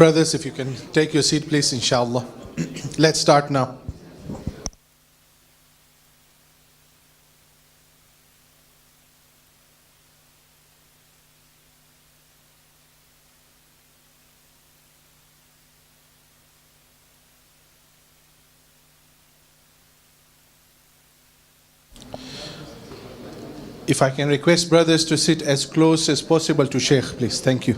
Brothers, if you can take your seat, please, inshallah. Let's start now. If I can request brothers to sit as close as possible to Sheikh, please. Thank you.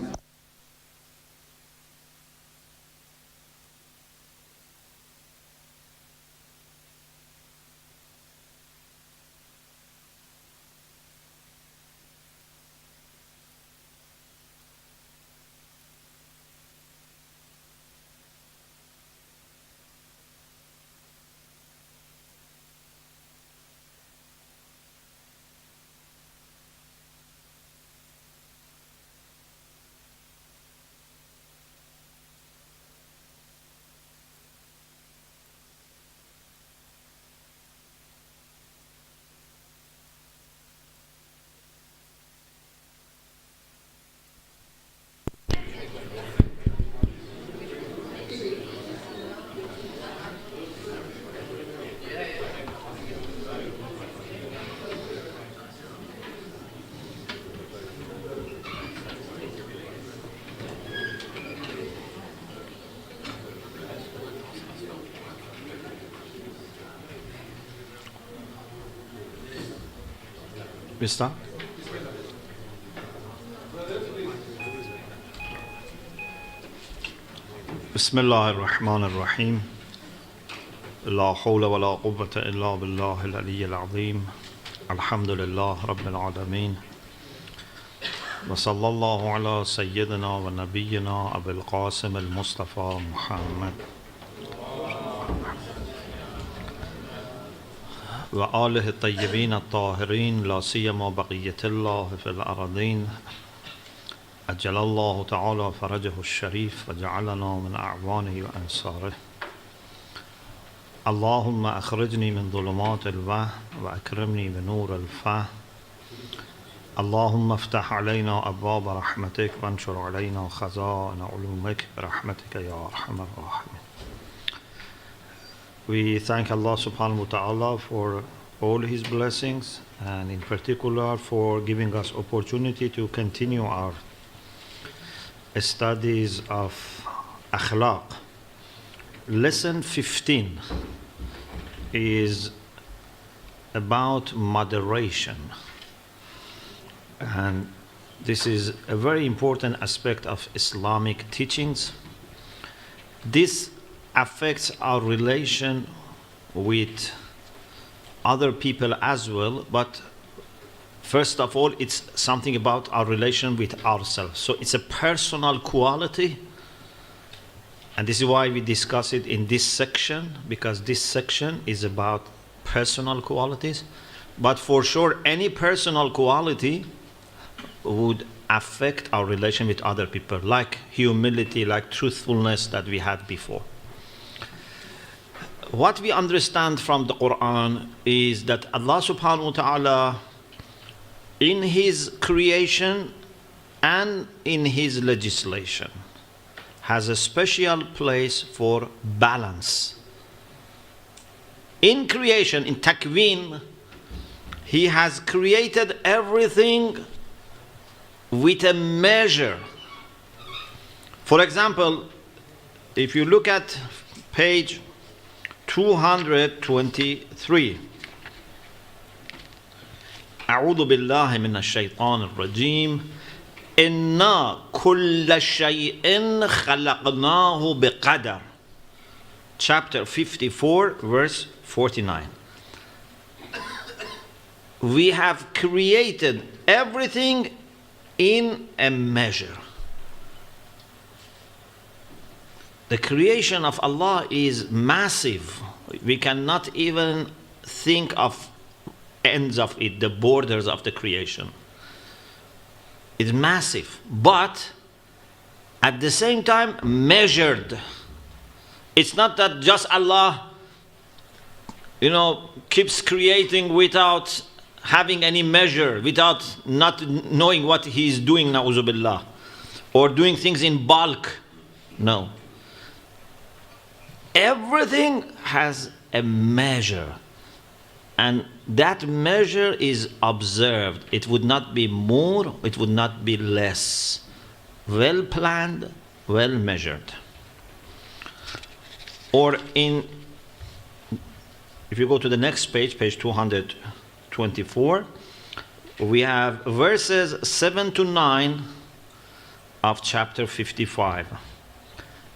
Mister? بسم الله الرحمن الرحيم لا حول ولا قوة إلا بالله العلي العظيم الحمد لله رب العالمين وصلى الله على سيدنا ونبينا أبي القاسم المصطفى محمد وآله الطيبين الطاهرين لا سيما بقية الله في الأرضين أجل الله تعالى فرجه الشريف وجعلنا من أعوانه وأنصاره اللهم أخرجني من ظلمات الوهم وأكرمني بنور الفهم اللهم افتح علينا أبواب رحمتك وانشر علينا خزائن علومك برحمتك يا أرحم الراحمين. We thank Allah subhanahu wa ta'ala for all His blessings, and in particular for giving us opportunity to continue our studies of Akhlaaq. Lesson 15 is about moderation, and this is a very important aspect of Islamic teachings. This affects our relation with other people as well, but first of all, it's something about our relation with ourselves. So it's a personal quality, and this is why we discuss it in this section, because this section is about personal qualities. But for sure, any personal quality would affect our relation with other people, like humility, like truthfulness that we had before. What we understand from the Quran is that Allah subhanahu wa ta'ala, in His creation and in His legislation, has a special place for balance. In creation, in takween, He has created everything with a measure. For example, if you look at page 223, أعوذ بالله من الشيطان الرجيم إنا كل شيء خلقناه بقدر. Chapter 54, verse 49. We have created everything in a measure. The creation of Allah is massive. We cannot even think of ends of it, the borders of the creation. It's massive, but at the same time measured. It's not that just Allah, keeps creating without having any measure, without not knowing what He is doing, na'uzu billah, or doing things in bulk. No. Everything has a measure. And that measure is observed. It would not be more, it would not be less. Well planned, well measured. Or if you go to the next page, page 224, we have verses 7 to 9 of chapter 55.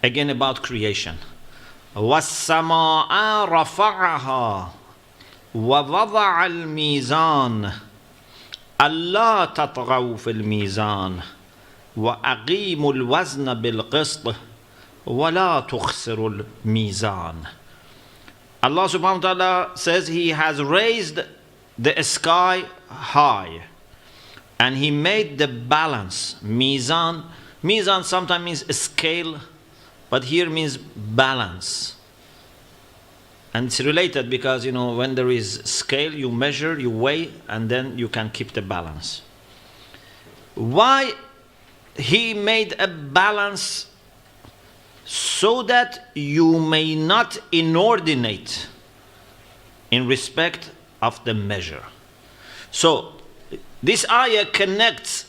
Again about creation. وَالسَّمَاءَ رَفَعَهَا وَوَضَعَ الْمِيزَانَ أَلَّا تَطْغَوْا فِي الْمِيزَانِ وَأَقِيمُوا الْوَزْنَ بِالْقِسْطِ وَلَا تُخْسِرُوا الْمِيزَانَ. Allah subhanahu wa ta'ala says He has raised the sky high and He made the balance. Mizan sometimes means scale, but here means balance. And it's related because, when there is scale, you measure, you weigh, and then you can keep the balance. Why He made a balance? So that you may not inordinate in respect of the measure. So, this ayah connects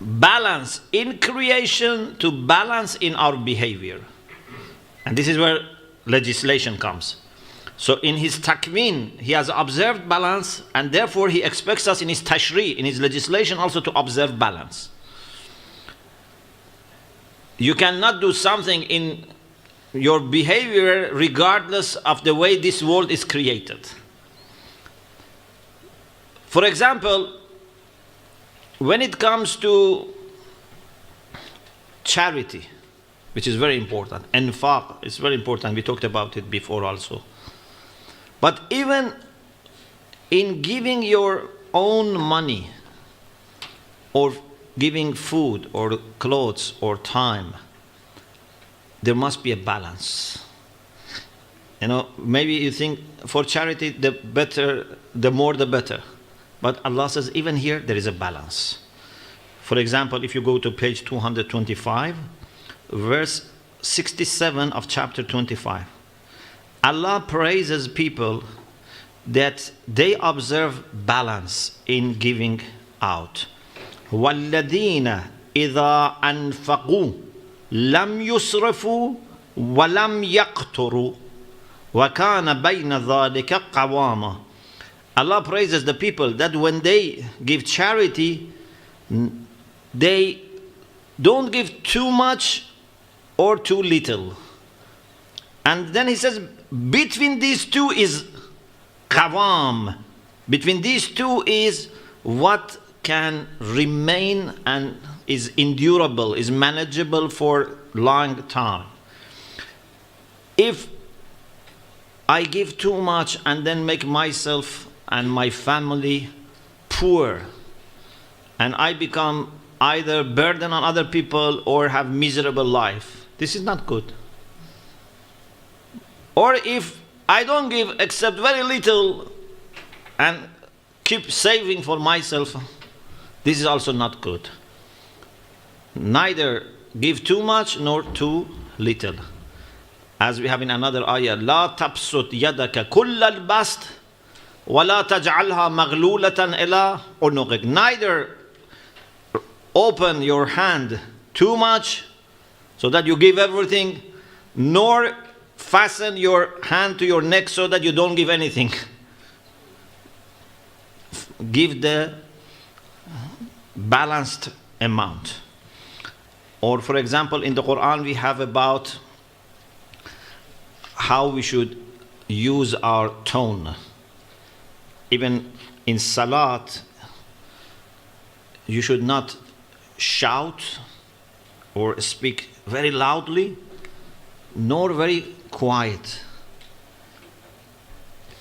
balance in creation to balance in our behavior. And this is where legislation comes. So in his takween, he has observed balance, and therefore he expects us in his tashri, in his legislation also to observe balance. You cannot do something in your behavior regardless of the way this world is created. For example, when it comes to charity, which is very important, infaq is very important, we talked about it before also. But even in giving your own money, or giving food or clothes or time, there must be a balance. Maybe you think for charity the more the better. But Allah says even here there is a balance. For example, if you go to page 225, verse 67 of chapter 25, Allah praises people that they observe balance in giving out. وَالَّذِينَ إِذَا أَنفَقُوا لَمْ يُسْرِفُوا وَلَمْ يَقْتُرُوا وَكَانَ بَيْنَ ذَلِكَ قَوَامًا. Allah praises the people that when they give charity, they don't give too much or too little. And then He says, between these two is qawam. Between these two is what can remain and is endurable, is manageable for long time. If I give too much and then make myself and my family poor, and I become either burden on other people or have miserable life, this is not good. Or if I don't give except very little and keep saving for myself, this is also not good. Neither give too much nor too little. As we have in another ayah, لا تبسط يدك كل البسط ولا تجعلها مغلولة إلى عنقك. Neither open your hand too much so that you give everything, nor fasten your hand to your neck so that you don't give anything. Give the balanced amount. Or for example, in the Quran we have about how we should use our tone. Even in salat, you should not shout or speak very loudly, nor very quiet.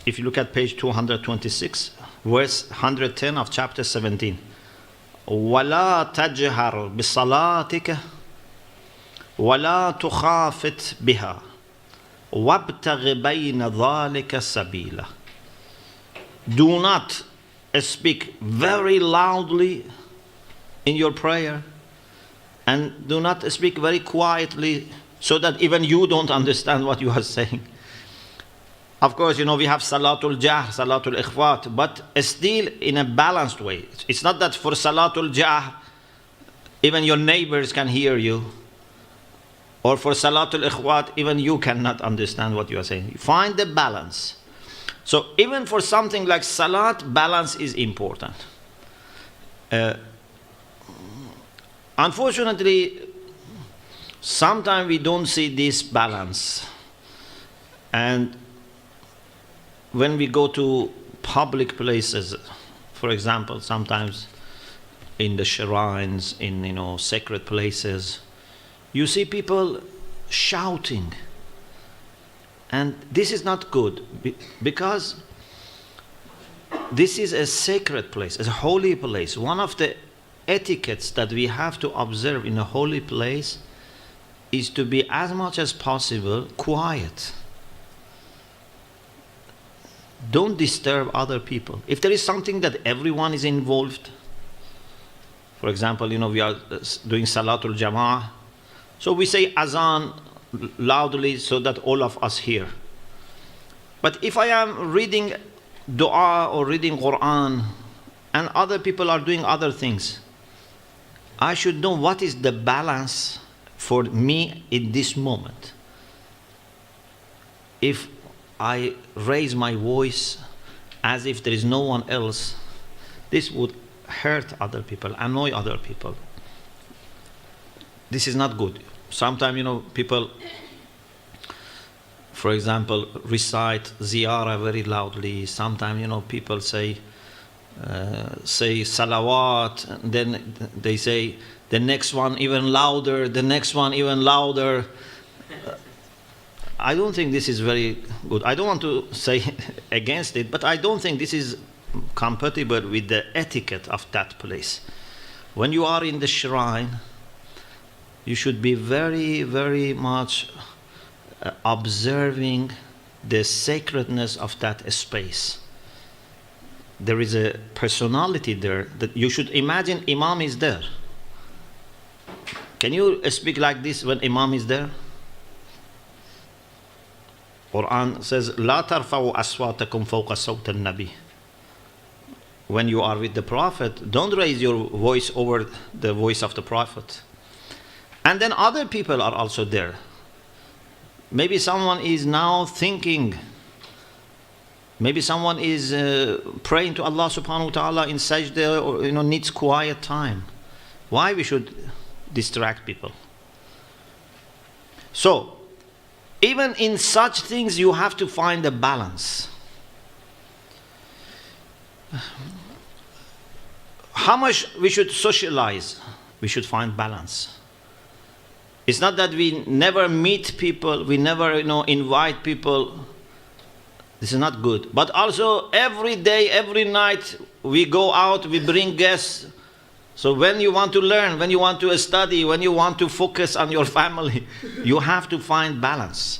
If you look at page 226, verse 110 of chapter 17, وَلَا تَجْهَرْ بِصَلَاتِكَ وَلَا تُخَافِتْ بِهَا وَابْتَغِ بَيْنَ ذَلِكَ سَبِيلًا. Do not speak very loudly in your prayer, And do not speak very quietly so that even you don't understand what you are saying. Of course, we have Salatul Jahr, Salatul Ikhwat, but still in a balanced way. It's not that for Salatul Jahr, even your neighbors can hear you. Or for Salatul Ikhwat, even you cannot understand what you are saying. Find the balance. So even for something like Salat, balance is important. Unfortunately, sometimes we don't see this balance. And when we go to public places, for example, sometimes in the shrines, in sacred places, you see people shouting. And this is not good, because this is a sacred place, a holy place. One of the etiquettes that we have to observe in a holy place is to be as much as possible quiet. Don't disturb other people. If there is something that everyone is involved, for example, we are doing Salatul Jama'ah, so we say azan loudly so that all of us hear. But if I am reading dua or reading Quran and other people are doing other things, I should know what is the balance for me in this moment. If I raise my voice as if there is no one else, this would hurt other people, annoy other people. This is not good. Sometimes, people, for example, recite ziyarah very loudly. Sometimes, people say salawat, and then they say the next one even louder, the next one even louder. I don't think this is very good. I don't want to say against it, but I don't think this is compatible with the etiquette of that place. When you are in the shrine, you should be very, very much observing the sacredness of that space. There is a personality there that you should imagine. Imam is there. Can you speak like this when Imam is there? Quran says, "La tarfa'u aswatakum fawqa sawt an-nabi." When you are with the Prophet, don't raise your voice over the voice of the Prophet. And then other people are also there. Maybe someone is now thinking. Maybe someone is praying to Allah subhanahu wa ta'ala in sajda, or needs quiet time. Why we should distract people? So, even in such things, you have to find a balance. How much we should socialize, we should find balance. It's not that we never meet people, we never invite people. This is not good. But also every day, every night, we go out, we bring guests. So when you want to learn, when you want to study, when you want to focus on your family, you have to find balance.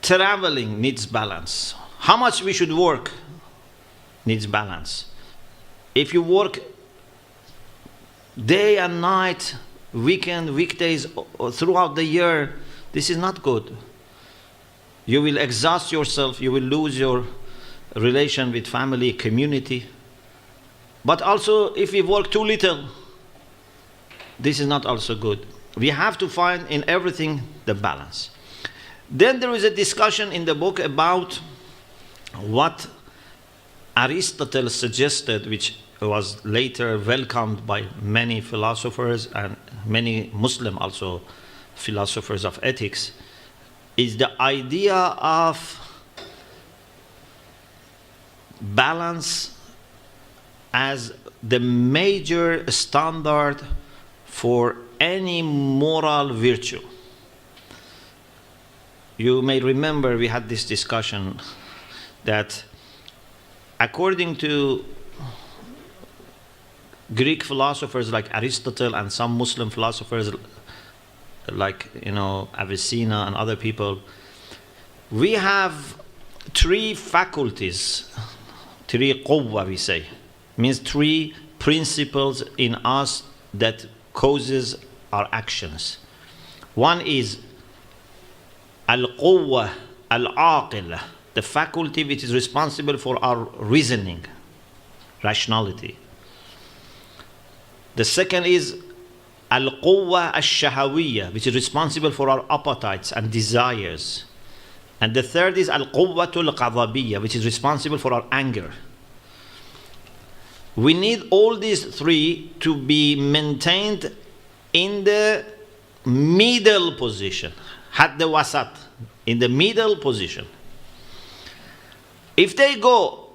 Traveling needs balance. How much we should work needs balance. If you work day and night, weekend, weekdays, or throughout the year, this is not good. You will exhaust yourself, you will lose your relation with family, community. But also, if we work too little, this is not also good. We have to find in everything the balance. Then there is a discussion in the book about what Aristotle suggested, which was later welcomed by many philosophers and many Muslim also philosophers of ethics, is the idea of balance as the major standard for any moral virtue. You may remember we had this discussion that according to Greek philosophers like Aristotle and some Muslim philosophers like Avicenna and other people, we have three faculties, three quwwa we say. Means three principles in us that causes our actions. One is al-quwwa al-aqila, the faculty which is responsible for our reasoning, rationality. The second is al-quwwa al-shahawiyya, which is responsible for our appetites and desires. And the third is al-quwwatul qadhabiyya, which is responsible for our anger. We need all these three to be maintained in the middle position, had the wasat, in the middle position. If they go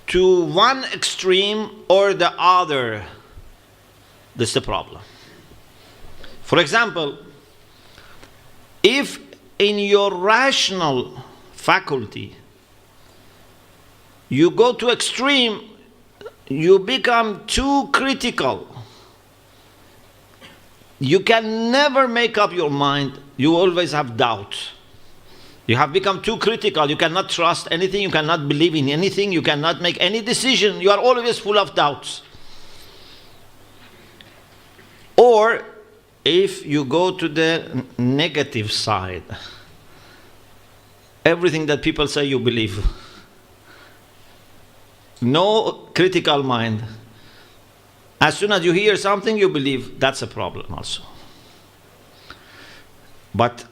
to one extreme or the other, that's the problem. For example, if in your rational faculty you go to extreme, you become too critical. You can never make up your mind. You always have doubt. You have become too critical. You cannot trust anything. You cannot believe in anything. You cannot make any decision. You are always full of doubts. Or if you go to the negative side, everything that people say you believe. No critical mind. As soon as you hear something, you believe. That's a problem also. But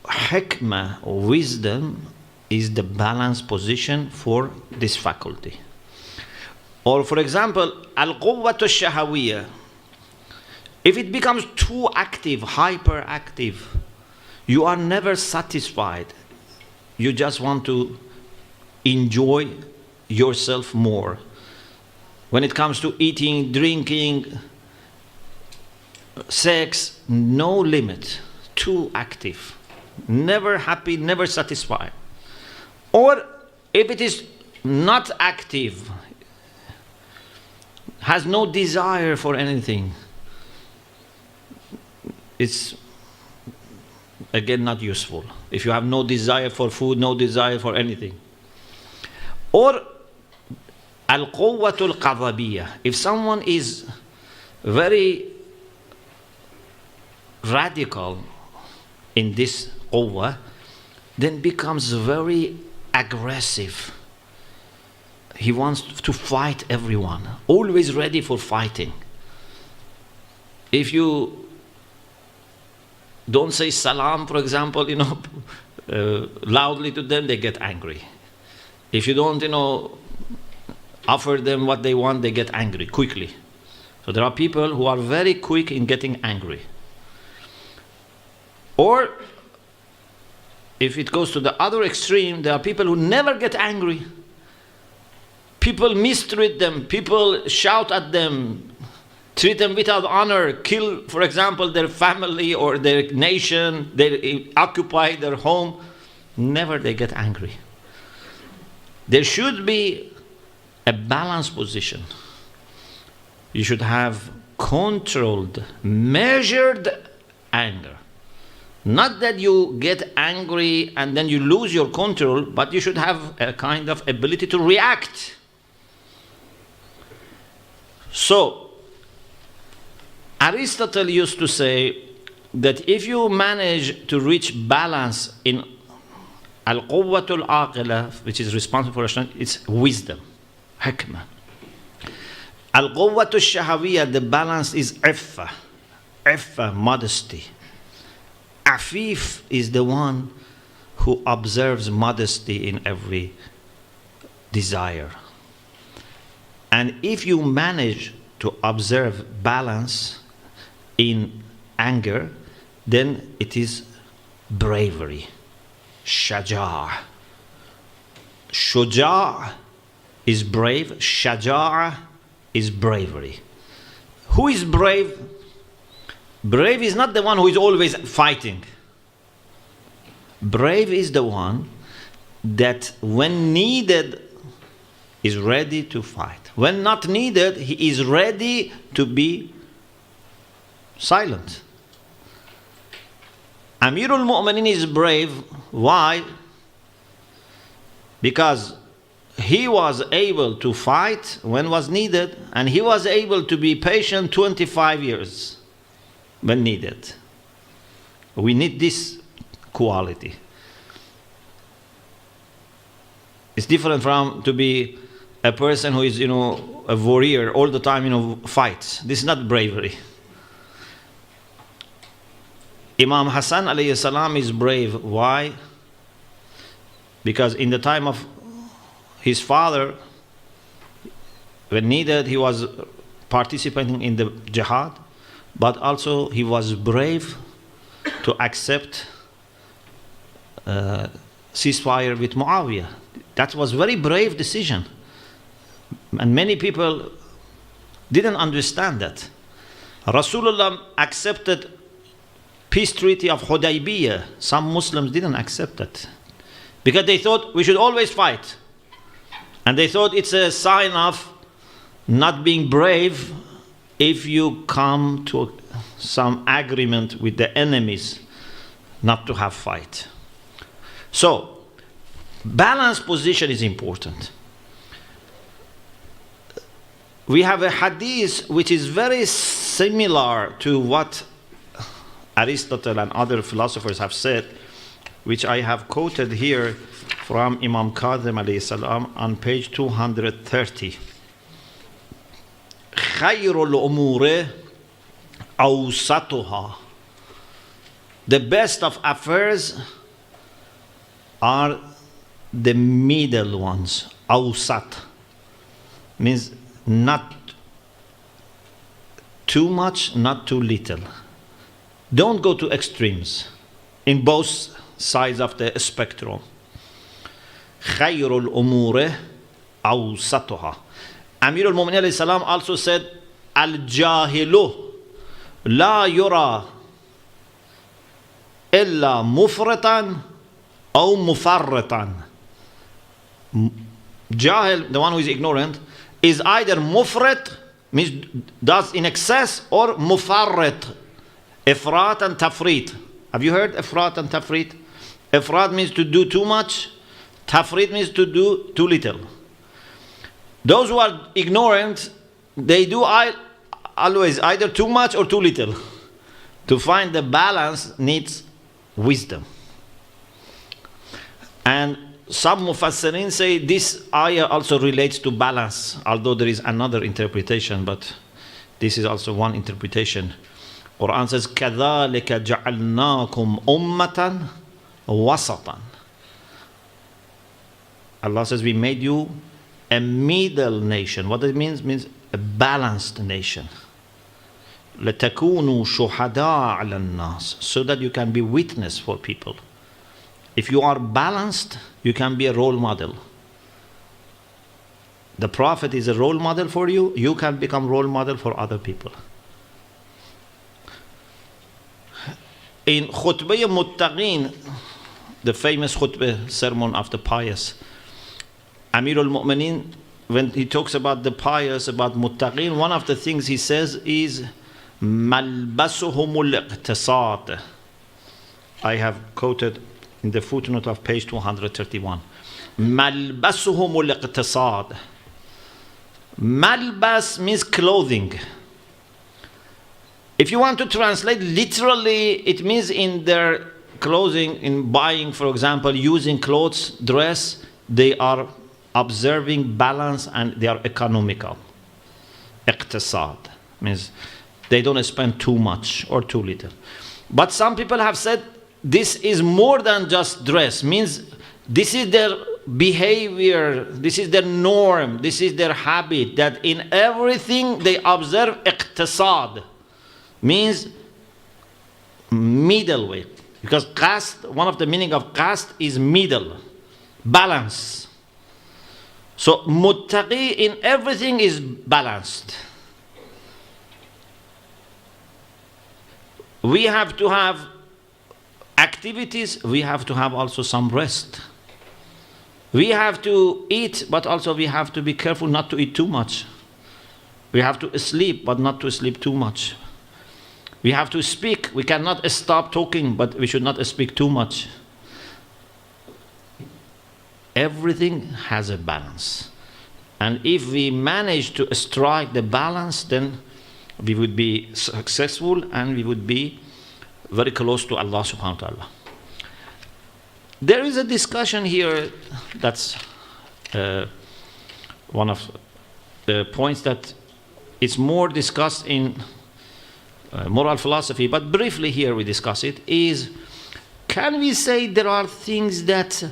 hikmah, wisdom, is the balanced position for this faculty. Or for example, al-quwwatu shahawiyya. If it becomes too active, hyperactive, you are never satisfied. You just want to enjoy yourself more. When it comes to eating, drinking, sex, no limit. Too active. Never happy, never satisfied. Or if it is not active, has no desire for anything, it's again not useful. If you have no desire for food, no desire for anything. Or al-quwwatul qadhabiyya. If someone is very radical in this quwwa, then becomes very aggressive. He wants to fight everyone, always ready for fighting. If you don't say salam, for example, loudly to them, they get angry. If you don't, offer them what they want, they get angry quickly. So there are people who are very quick in getting angry. Or if it goes to the other extreme, there are people who never get angry. People mistreat them, people shout at them, treat them without honor, kill, for example, their family or their nation, they occupy their home. Never they get angry. There should be a balanced position. You should have controlled, measured anger. Not that you get angry and then you lose your control, but you should have a kind of ability to react. So, Aristotle used to say that if you manage to reach balance in al-quwwatul aqila, which is responsible for rational, it's wisdom, hikmah. Al-quwwatul shahawiyya, the balance is iffa, modesty. Afif is the one who observes modesty in every desire. And if you manage to observe balance in anger, then it is bravery, shaja'. Shuja' is brave, shaja' is bravery. Who is brave? Brave is not the one who is always fighting. Brave is the one that when needed is ready to fight. When not needed, he is ready to be silent. Amirul Mu'minin is brave. Why? Because he was able to fight when was needed, and he was able to be patient 25 years when needed. We need this quality. It's different from to be a person who is, a warrior all the time, fights. This is not bravery. Imam Hassan alayhi salam is brave. Why? Because in the time of his father, when needed, he was participating in the jihad, but also he was brave to accept ceasefire with Muawiyah. That was a very brave decision. And many people didn't understand that. Rasulullah accepted peace treaty of Hudaybiyah. Some Muslims didn't accept that because they thought we should always fight. And they thought it's a sign of not being brave if you come to some agreement with the enemies not to have fight. So, balanced position is important. We have a hadith which is very similar to what Aristotle and other philosophers have said, which I have quoted here from Imam Kazim alayhi salam on page 230. خَيْرُ الْأُمُورِ أَوْسَطُهَا. The best of affairs are the middle ones. Awsat means not too much, not too little. Don't go to extremes in both sides of the spectrum. خَيْرُ الْأُمُورِ أَوْسَطُهَا. Amir al-Mu'minin alayhi salam also said, Al-Jahilu la yura illa mufratan or mufarratan. Jahil, the one who is ignorant, is either mufrat, means does in excess, or mufarrat, ifrat and tafrit. Have you heard ifrat and tafrit? Ifrat means to do too much, tafrit means to do too little. Those who are ignorant, they do always either too much or too little. To find the balance needs wisdom. And some Mufassirin say this ayah also relates to balance, although there is another interpretation, but this is also one interpretation. Quran says, كَذَلِكَ جَعَلْنَاكُمْ أُمَّةً وَسَطًا. Allah says, we made you a middle nation. What it means? Means a balanced nation. لَتَكُونُوا شُهَدَاءَ عَلَى النَّاسِ. So that you can be witness for people. If you are balanced, you can be a role model. The Prophet is a role model for you. You can become role model for other people. In Khutbah Muttaqin, the famous khutbah sermon of the pious, Amir al-Mu'minin, when he talks about the pious, about Muttaqin, one of the things he says is Malbasuhumul iqtisad. I have quoted in the footnote of page 231. Malbasuhumul iqtisad. Malbas means clothing. If you want to translate literally, it means in their clothing, in buying, for example, using clothes, dress, they are observing balance and they are economical. Iqtisad means they don't spend too much or too little. But some people have said this is more than just dress, means this is their behavior, this is their norm, this is their habit, that in everything they observe iqtisad, means middle way. Because caste, one of the meaning of caste is middle, balance. So muttaqi in everything is balanced. We have to have activities, we have to have also some rest. We have to eat, but also we have to be careful not to eat too much. We have to sleep, but not to sleep too much. We have to speak, we cannot stop talking, but we should not speak too much. everything has a balance. And if we manage to strike the balance, then we would be successful and we would be very close to Allah subhanahu wa ta'ala. There is a discussion here that's one of the points that it's more discussed in moral philosophy, but briefly here we discuss it, is can we say there are things that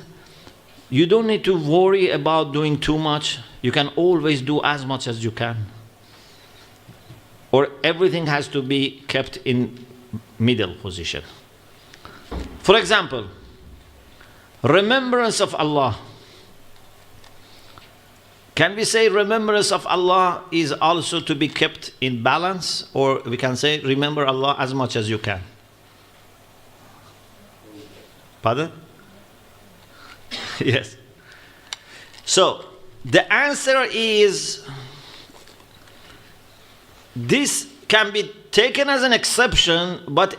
you don't need to worry about doing too much? You can always do as much as you can. Or everything has to be kept in middle position. For example, remembrance of Allah. Can we say remembrance of Allah is also to be kept in balance? Or we can say remember Allah as much as you can? Pardon? Yes. So, the answer is this can be taken as an exception, but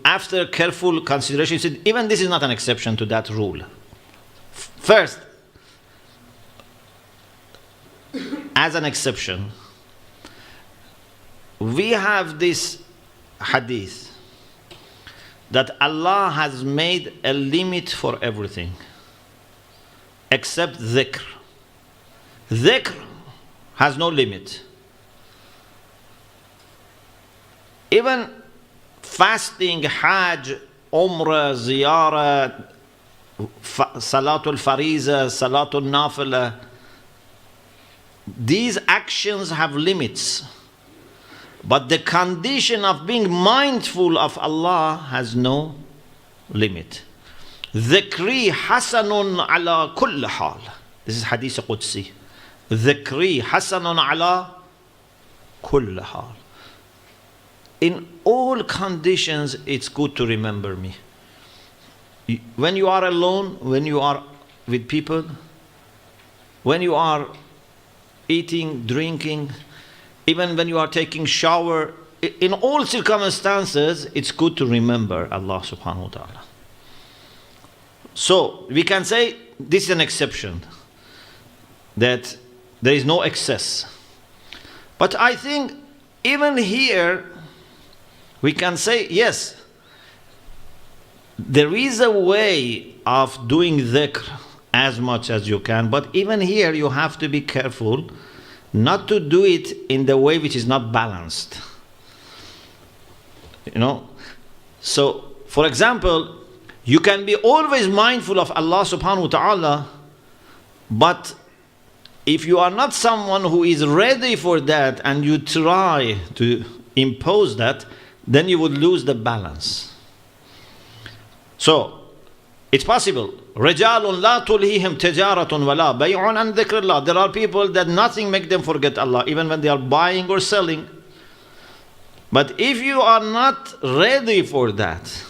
after careful consideration, even this is not an exception to that rule. First, as an exception, we have this hadith that Allah has made a limit for everything except dhikr. Dhikr has no limit. Even fasting, hajj, umrah, ziyarah, salatul fariza, salatul nafila, these actions have limits. But the condition of being mindful of Allah has no limit. Dhikri hasanun ala kulli hal. This is hadith Qudsi. Dhikri hasanun ala kulli hal. In all conditions, it's good to remember me. When you are alone, when you are with people, when you are eating, drinking, even when you are taking shower, in all circumstances, it's good to remember Allah subhanahu wa ta'ala. So, we can say this is an exception, that there is no excess. But I think even here, we can say, yes, there is a way of doing dhikr as much as you can, but even here you have to be careful not to do it in the way which is not balanced. You know? So, for example, you can be always mindful of Allah subhanahu wa ta'ala, but if you are not someone who is ready for that and you try to impose that, then you would lose the balance. So, it's possible. رِجَالٌ لَا تُلْهِهِمْ تِجَارَةٌ وَلَا بَيْعٌ عَنْ ذِكْرِ اللَّهِ. There are people that nothing make them forget Allah, even when they are buying or selling. But if you are not ready for that,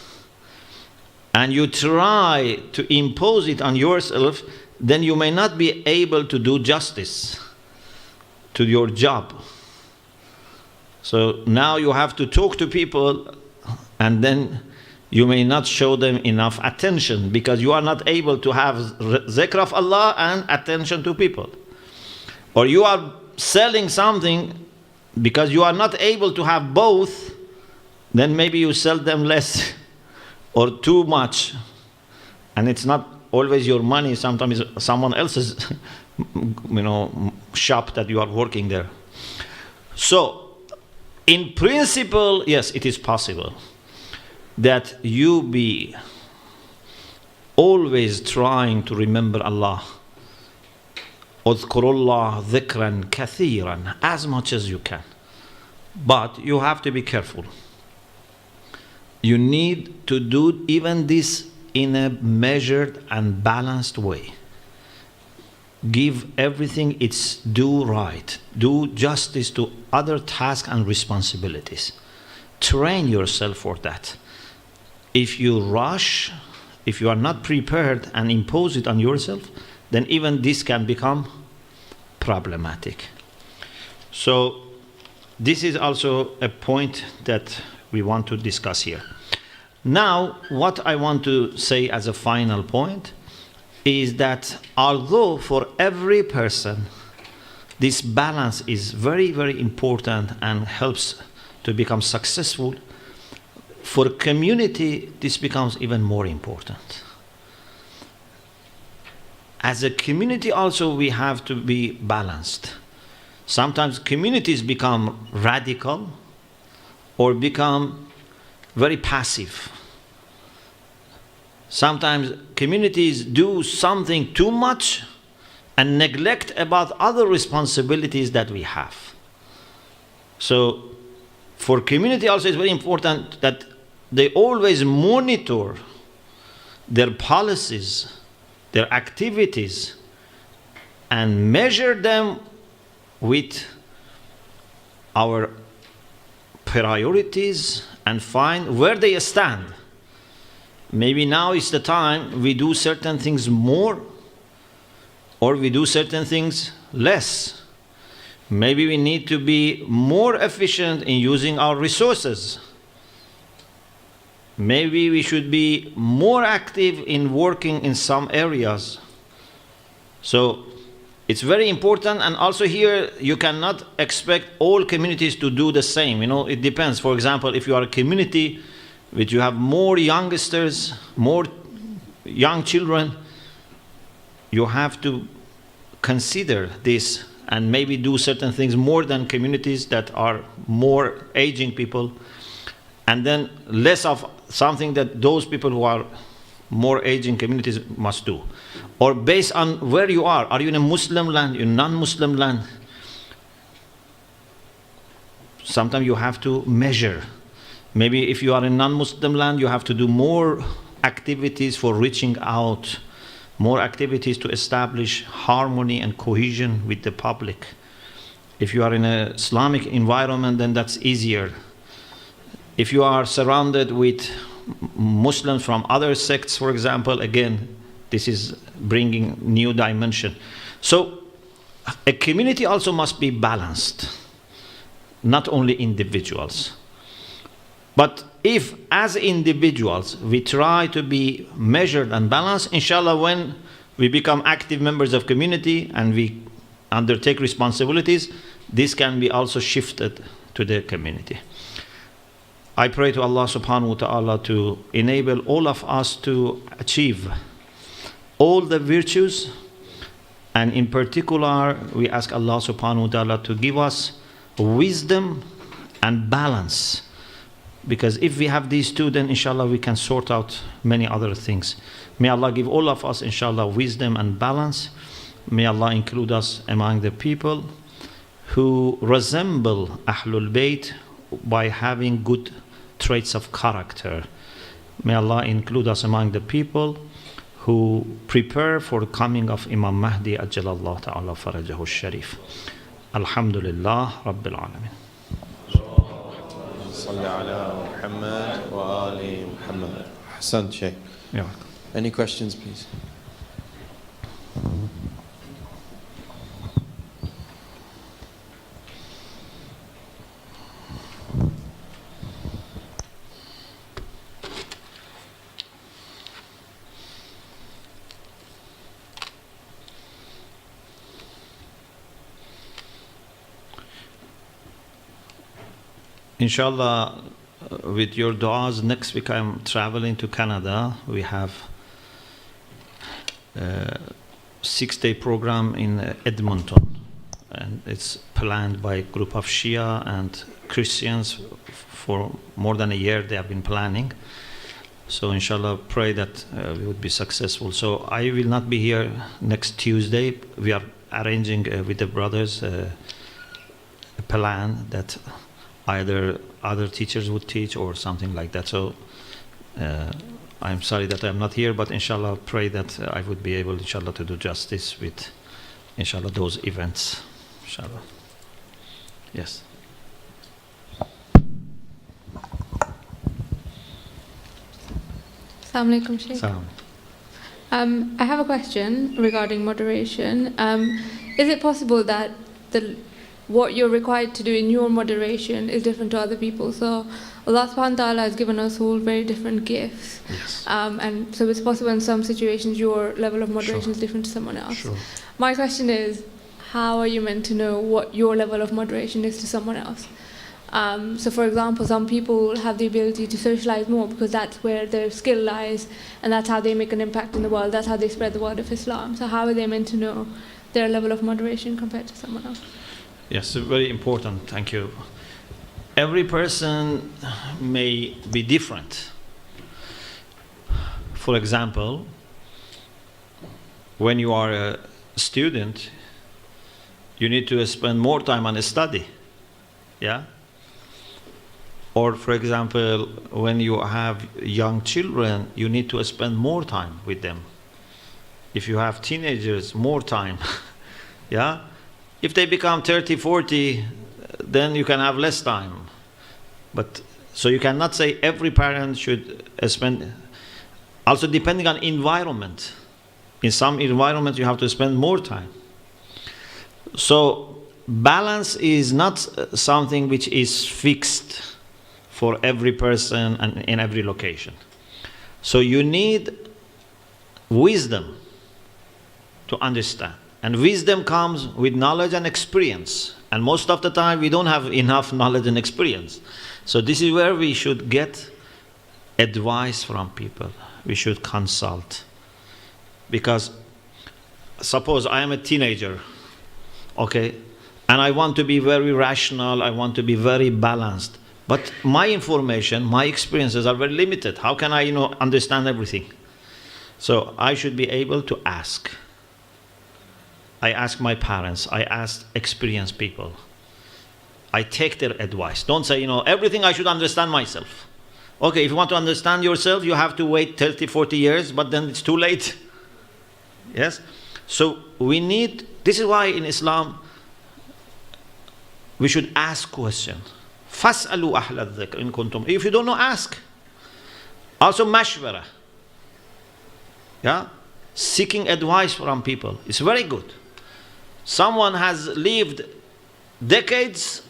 and you try to impose it on yourself, then you may not be able to do justice to your job. So now you have to talk to people, and then you may not show them enough attention because you are not able to have zikr of Allah and attention to people. Or you are selling something because you are not able to have both, then maybe you sell them less or too much. And it's not always your money, sometimes it's someone else's shop that you are working there. So, in principle, yes, it is possible that you be always trying to remember Allah. Udhkurullah dhikran kathiran, as much as you can. But you have to be careful. You need to do even this in a measured and balanced way. Give everything its due right. Do justice to other tasks and responsibilities. Train yourself for that. If you rush, if you are not prepared and impose it on yourself, then even this can become problematic. So this is also a point that we want to discuss here. Now, what I want to say as a final point is that although for every person this balance is very, very important and helps to become successful, for community this becomes even more important. As a community also we have to be balanced. Sometimes communities become radical or become very passive. Sometimes communities do something too much and neglect about other responsibilities that we have. So for community also it's very important that they always monitor their policies, their activities, and measure them with our priorities and find where they stand. Maybe now is the time we do certain things more, or we do certain things less. Maybe we need to be more efficient in using our resources. Maybe we should be more active in working in some areas. So it's very important, and also here you cannot expect all communities to do the same. It depends. For example, if you are a community which you have more youngsters, more young children, you have to consider this and maybe do certain things more than communities that are more aging people, and then less of something that those people who are more aging communities must do. Or based on where you are. Are you in a Muslim land, in a non-Muslim land? Sometimes you have to measure. Maybe if you are in non-Muslim land, you have to do more activities for reaching out, more activities to establish harmony and cohesion with the public. If you are in an Islamic environment, then that's easier. If you are surrounded with Muslims from other sects, for example, again, this is bringing new dimension. So a community also must be balanced, not only individuals. But if as individuals we try to be measured and balanced, inshallah, when we become active members of community and we undertake responsibilities, this can be also shifted to the community. I pray to Allah subhanahu wa ta'ala to enable all of us to achieve all the virtues, and in particular we ask Allah subhanahu wa ta'ala to give us wisdom and balance, because if we have these two, then inshallah we can sort out many other things. May Allah give all of us inshallah wisdom and balance. May Allah include us among the people who resemble Ahlul Bayt by having good traits of character. May Allah include us among the people who prepare for the coming of Imam Mahdi Ajjalallahu Ta'ala Farajahu Sharif. Alhamdulillah Rabbil Alameen. صلى على محمد وآل محمد. Hassan Sheikh. Yeah. Any questions, please? Inshallah, with your du'as, next week I'm traveling to Canada. We have a 6-day program in Edmonton, and it's planned by a group of Shia and Christians. For more than a year they have been planning. So inshallah, pray that we would be successful. So I will not be here next Tuesday. We are arranging with the brothers a plan that either other teachers would teach or something like that. So I'm sorry that I'm not here, but inshallah pray that I would be able inshallah to do justice with inshallah those events. Inshallah. Yes. Assalamu alaikum, Sheikh. Salam. I have a question regarding moderation. Is it possible that what you're required to do in your moderation is different to other people. So Allah subhanahu wa ta'ala has given us all very different gifts. Yes. And so it's possible in some situations your level of moderation Sure. is different to someone else. Sure. My question is, how are you meant to know what your level of moderation is to someone else? So for example, some people have the ability to socialize more because that's where their skill lies, and that's how they make an impact in the world, that's how they spread the word of Islam. So how are they meant to know their level of moderation compared to someone else? Yes, very important. Thank you. Every person may be different. For example, when you are a student, you need to spend more time on a study. Yeah? Or for example, when you have young children, you need to spend more time with them. If you have teenagers, more time. Yeah? If they become 30, 40, then you can have less time. But so you cannot say every parent should spend. Also depending on environment. In some environments you have to spend more time. So balance is not something which is fixed for every person and in every location. So you need wisdom to understand. And wisdom comes with knowledge and experience. And most of the time we don't have enough knowledge and experience. So this is where we should get advice from people. We should consult. Because suppose I am a teenager, okay, and I want to be very rational, I want to be very balanced. But my information, my experiences are very limited. How can I, understand everything? So I should be able to ask. I ask my parents, I ask experienced people. I take their advice. Don't say, everything I should understand myself. Okay, if you want to understand yourself, you have to wait 30, 40 years, but then it's too late. Yes? So this is why in Islam, we should ask questions. فَاسْأَلُوا أَهْلَ الذِّكْرِ إِن كُنتُمْ. If you don't know, ask. Also mashwara. Yeah? Seeking advice from people. It's very good. Someone has lived decades,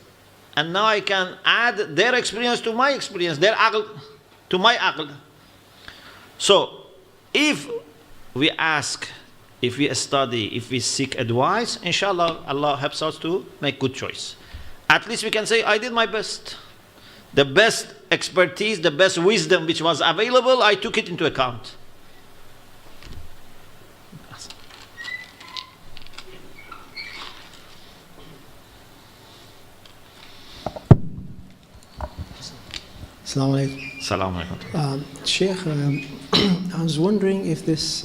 and now I can add their experience to my experience, their aql to my aql. So, if we ask, if we study, if we seek advice, inshallah, Allah helps us to make good choice. At least we can say, I did my best. The best expertise, the best wisdom which was available, I took it into account. Assalamu alaikum. Assalamu alaikum. Sheikh, I was wondering if this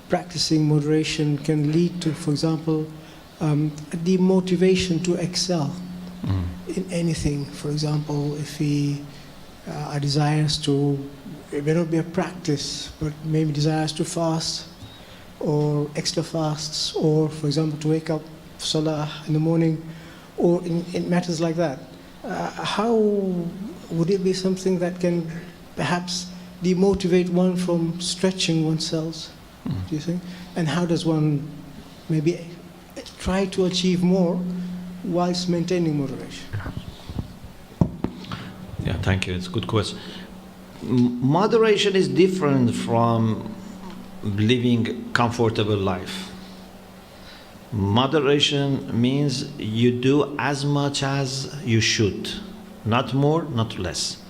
practicing moderation can lead to, for example, the motivation to excel in anything. For example, if we are desirous to, it may not be a practice, but maybe desirous to fast or extra fasts, or for example to wake up for salah in the morning, or in matters like that. How would it be something that can perhaps demotivate one from stretching oneself, do you think? And how does one maybe try to achieve more whilst maintaining moderation? Yeah, thank you. It's a good question. Moderation is different from living comfortable life. Moderation means you do as much as you should, not more, not less.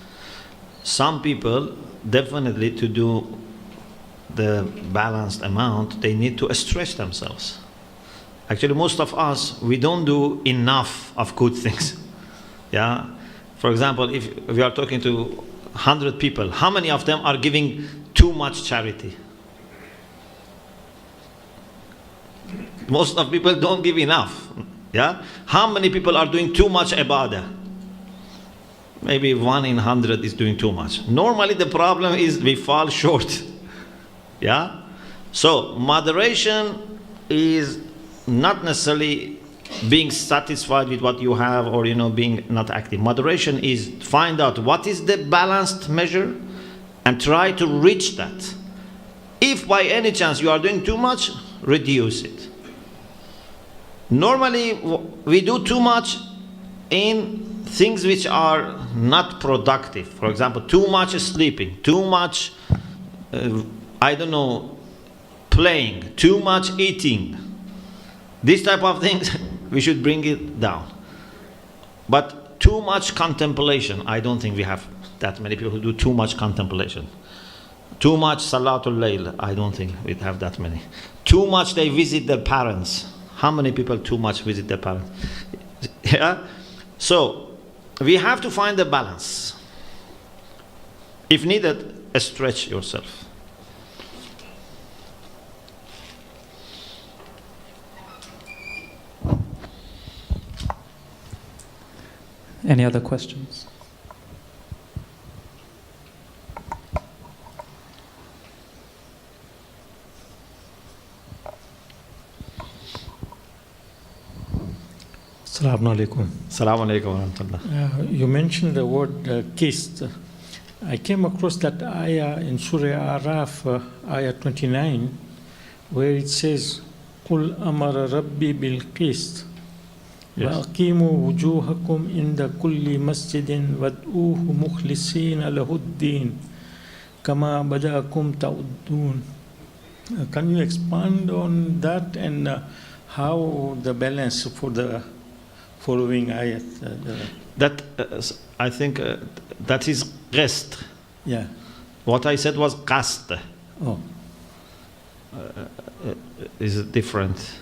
Some people definitely, to do the balanced amount, they need to stretch themselves. Actually, most of us, we don't do enough of good things. Yeah. For example, if we are talking to 100 people, how many of them are giving too much charity? Most of people don't give enough. Yeah? How many people are doing too much ibadah? Maybe 1 in 100 is doing too much. Normally the problem is we fall short. Yeah? So moderation is not necessarily being satisfied with what you have, or being not active. Moderation is find out what is the balanced measure and try to reach that. If by any chance you are doing too much, reduce it. Normally, we do too much in things which are not productive. For example, too much sleeping, too much, I don't know, playing, too much eating. These type of things, we should bring it down. But too much contemplation, I don't think we have that many people who do too much contemplation. Too much Salatul Layl, I don't think we have that many. Too much they visit their parents. How many people too much visit their parents? Yeah? So, we have to find a balance. If needed, stretch yourself. Any other questions? Assalamu alaikum. Assalamu alaikum wa rahmatullah. You mentioned the word kist. I came across that ayah in Surah Araf, ayah 29, where it says, قُلْ أَمَرَ رَبِّي بِالْقِسْطِ وَأَقِيمُوا وُجُوهَكُمْ عِنْدَ كُلِّ مَسْجِدٍ وَادْعُوهُ مُخْلِصِينَ لَهُ الدِّينَ كَمَا بَدَأَكُمْ تَعُدُّونَ. Can you expand on that and how the balance for the following ayat? That, I think, that is qist. Yeah. What I said was qast. Oh. Is different.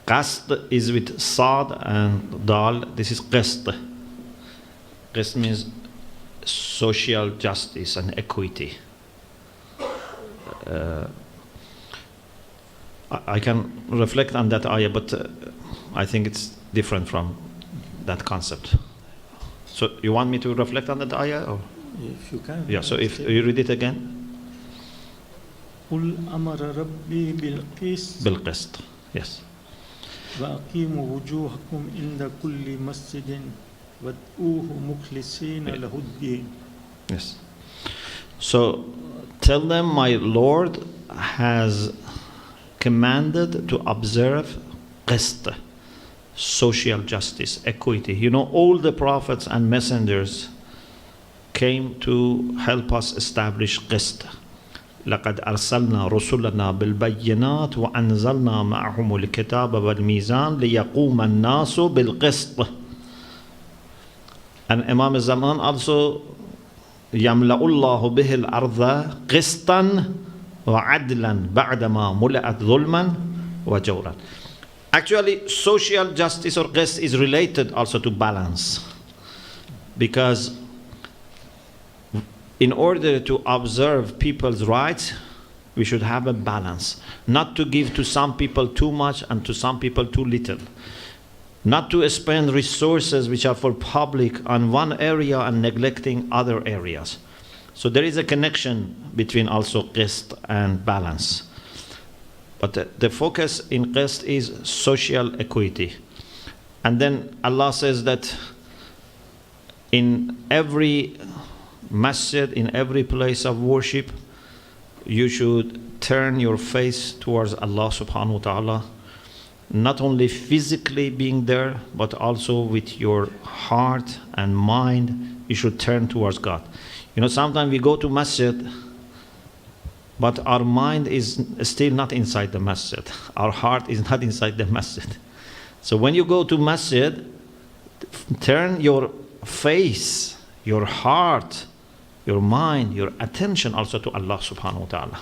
Qast is with sad and dal. This is qist. Qist means social justice and equity. I can reflect on that ayah, but I think it's different from that concept. So you want me to reflect on that ayah? Or? If you can. Yeah, so if you read it again. قُلْ أَمَرَ رَبِّي بِالْقِسْطِ بالقسط. Yes. وَأَقِيمُوا وُجُوهَكُمْ عِنْدَ كُلِّ مَسْجِدٍ وَادْعُوهُ مُخْلِصِينَ لَهُ الدِّينَ. Yes. So tell them my Lord has commanded to observe qist, social justice, equity. You know, all the prophets and messengers came to help us establish qist. لقد أرسلنا رسلنا بالبينات وأنزلنا معهم الكتاب والميزان ليقوم الناس بالقسط. And Imam Zaman also يملأ الله به الأرض قسطا وعدلا بعدما ملأت ظلما وجورا. Actually, social justice or qist is related also to balance, because in order to observe people's rights, we should have a balance. Not to give to some people too much and to some people too little. Not to spend resources which are for public on one area and neglecting other areas. So there is a connection between also qist and balance. But the focus in qist is social equity. And then Allah says that in every masjid, in every place of worship, you should turn your face towards Allah subhanahu wa ta'ala, not only physically being there, but also with your heart and mind, you should turn towards God. You know, sometimes we go to masjid, but our mind is still not inside the masjid. Our heart is not inside the masjid. So when you go to masjid, turn your face, your heart, your mind, your attention also to Allah subhanahu wa ta'ala.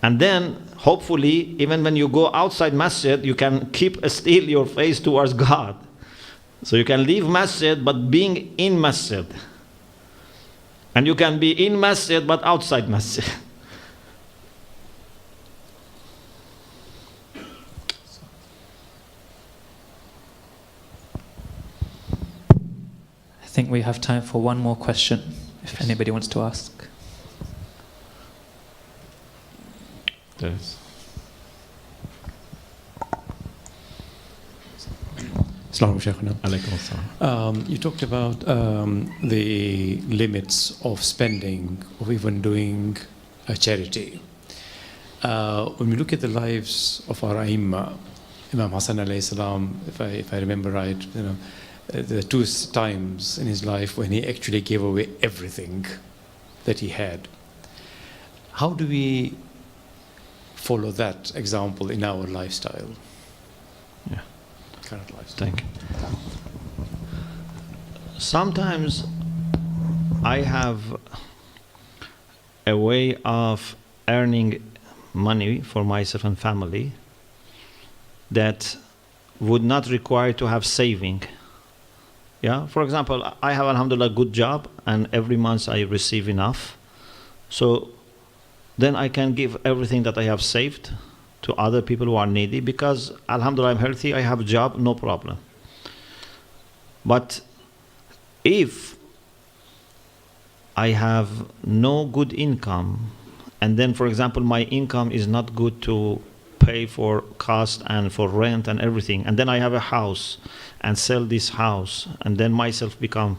And then, hopefully, even when you go outside masjid, you can keep still your face towards God. So you can leave masjid, but being in masjid. And you can be in masjid, but outside masjid. I think we have time for one more question, if anybody wants to ask. Yes. Assalamu alaikum. Alaikum assalam. You talked about the limits of spending, of even doing a charity. When we look at the lives of our Aimma, Imam Hassan alayhi salam, if I remember right, there are two times in his life when he actually gave away everything that he had. How do we follow that example in our lifestyle? Yeah. Current lifestyle. Thank you. Sometimes I have a way of earning money for myself and family that would not require to have saving. Yeah, for example, I have, alhamdulillah, good job, and every month I receive enough. So then I can give everything that I have saved to other people who are needy, because alhamdulillah, I'm healthy, I have a job, no problem. But if I have no good income, and then, for example, my income is not good to pay for cost and for rent and everything, and then I have a house and sell this house, and then myself become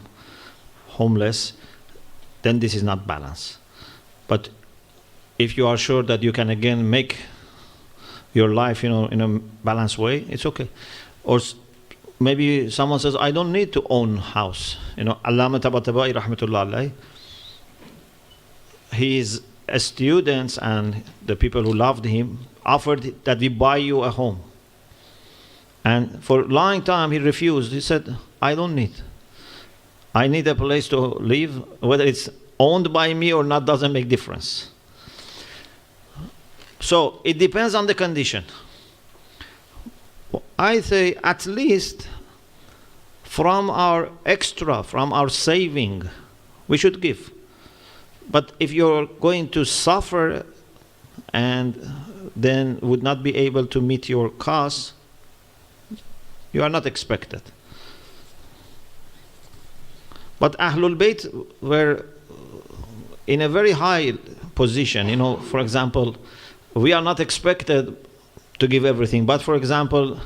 homeless, then this is not balance. But if you are sure that you can again make your life, in a balanced way, it's okay. Or maybe someone says, I don't need to own house. Allama Tabatabai rahmatullah alayhi, his students and the people who loved him offered that we buy you a home. And for a long time he refused. He said, I don't need. I need a place to live. Whether it's owned by me or not doesn't make difference. So it depends on the condition. I say at least from our extra, from our saving, we should give. But if you're going to suffer and then would not be able to meet your costs, you are not expected. But Ahlul Bayt were in a very high position. For example, we are not expected to give everything. But for example,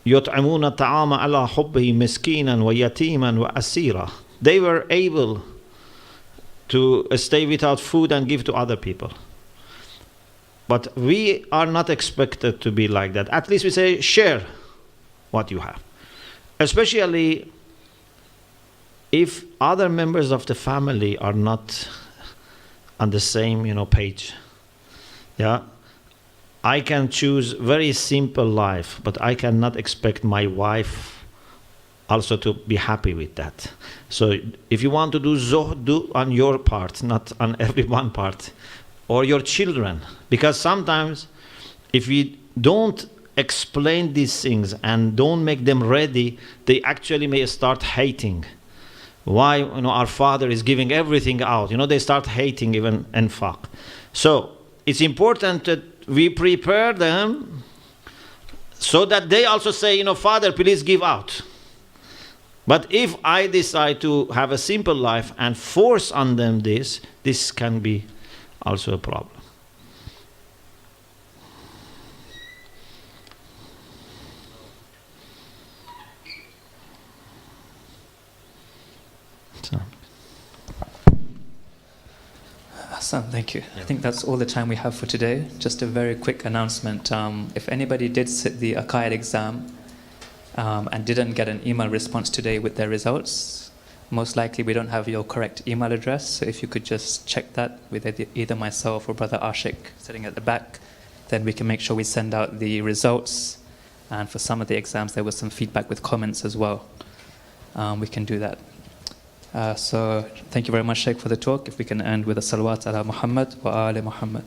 يُطْعِمُونَ الطَّعَامَ عَلَى حُبِّهِ مِسْكِينًا وَيَتِيمًا وَأَسِيرًا. They were able to stay without food and give to other people. But we are not expected to be like that. At least we say, share what you have. Especially if other members of the family are not on the same, page. Yeah, I can choose very simple life, but I cannot expect my wife also to be happy with that. So if you want to do zuhd, do on your part, not on everyone part, or your children. Because sometimes if we don't explain these things and don't make them ready, they actually may start hating. Why our father is giving everything out? They start hating even infaq. So it's important that we prepare them so that they also say, Father, please give out. But if I decide to have a simple life and force on them this can be also a problem. Hassan, thank you. I think that's all the time we have for today. Just a very quick announcement. If anybody did sit the Aqaid exam and didn't get an email response today with their results, most likely we don't have your correct email address. So if you could just check that with either myself or Brother Ashik sitting at the back, then we can make sure we send out the results. And for some of the exams, there was some feedback with comments as well. We can do that. So thank you very much, Sheikh, for the talk. If we can end with a salawat ala Muhammad wa ali Muhammad.